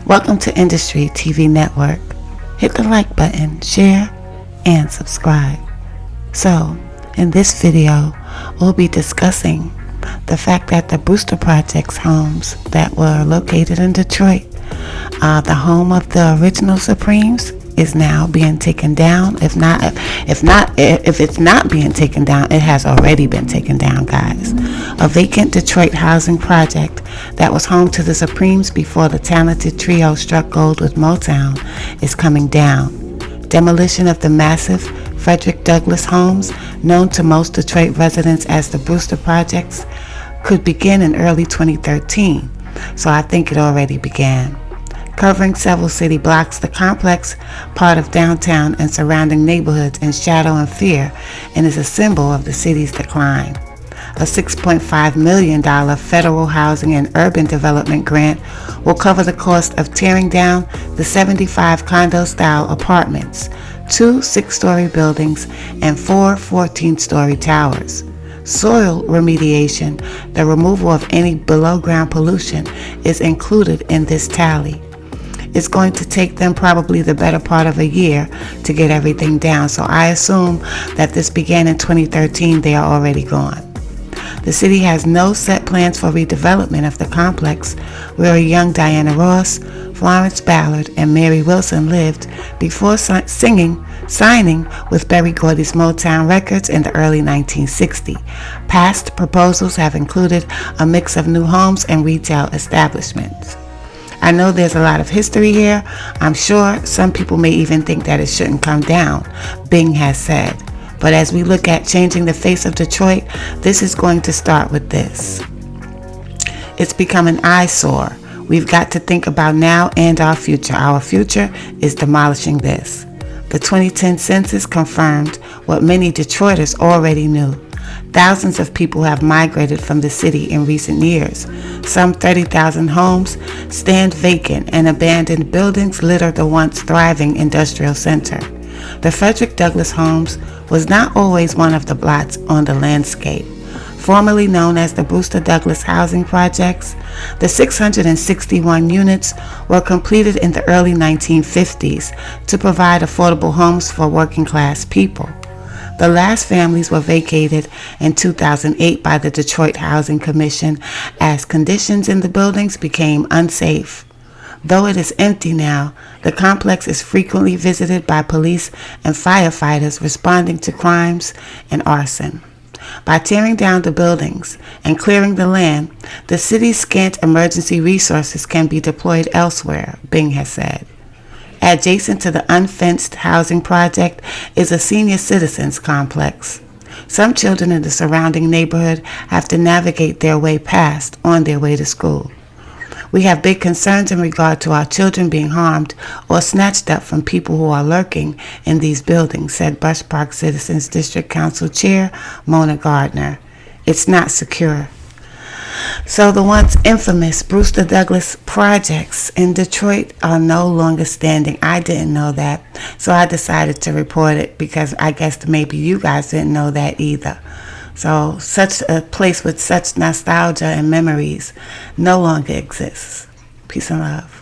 Welcome to Industry TV Network. Hit the like button, share, and subscribe. So, in this video, we'll be discussing the fact that the Brewster Project's homes that were located in Detroit, the home of the original Supremes, is now being taken down. If it's not being taken down, it has already been taken down, guys. A vacant Detroit housing project that was home to the Supremes before the talented trio struck gold with Motown is coming down. Demolition of the massive brewster-douglass homes, known to most Detroit residents as the Brewster Projects, could begin in early 2013, so I think it already began. Covering several city blocks, the complex, part of downtown and surrounding neighborhoods in shadow and fear, and is a symbol of the city's decline. A $6.5 million federal housing and urban development grant will cover the cost of tearing down the 75 condo-style apartments, 2 6-story buildings, and 4 14-story towers. Soil remediation, the removal of any below-ground pollution, is included in this tally. It's going to take them probably the better part of a year to get everything down, so I assume that this began in 2013. They are already gone. The city has no set plans for redevelopment of the complex where a young Diana Ross, Florence Ballard, and Mary Wilson lived before signing with Berry Gordy's Motown Records in the early 1960s. Past proposals have included a mix of new homes and retail establishments. I know there's a lot of history here. I'm sure some people may even think that it shouldn't come down, Bing has said. But as we look at changing the face of Detroit, this is going to start with this. It's become an eyesore. We've got to think about now and our future. Our future is demolishing this. The 2010 census confirmed what many Detroiters already knew. Thousands of people have migrated from the city in recent years. Some 30,000 homes stand vacant, and abandoned buildings litter the once thriving industrial center. The Frederick-Douglass homes was not always one of the blots on the landscape. Formerly known as the Brewster-Douglass housing projects, the 661 units were completed in the early 1950s to provide affordable homes for working-class people. The last families were vacated in 2008 by the Detroit Housing Commission as conditions in the buildings became unsafe. Though it is empty now, the complex is frequently visited by police and firefighters responding to crimes and arson. By tearing down the buildings and clearing the land, the city's scant emergency resources can be deployed elsewhere, Bing has said. Adjacent to the unfenced housing project is a senior citizens complex. Some children in the surrounding neighborhood have to navigate their way past on their way to school. We have big concerns in regard to our children being harmed or snatched up from people who are lurking in these buildings, said Bush Park Citizens District Council Chair Mona Gardner. It's not secure. So the once infamous Brewster-Douglass projects in Detroit are no longer standing. I didn't know that, so I decided to report it because I guess maybe you guys didn't know that either. So such a place with such nostalgia and memories no longer exists. Peace and love.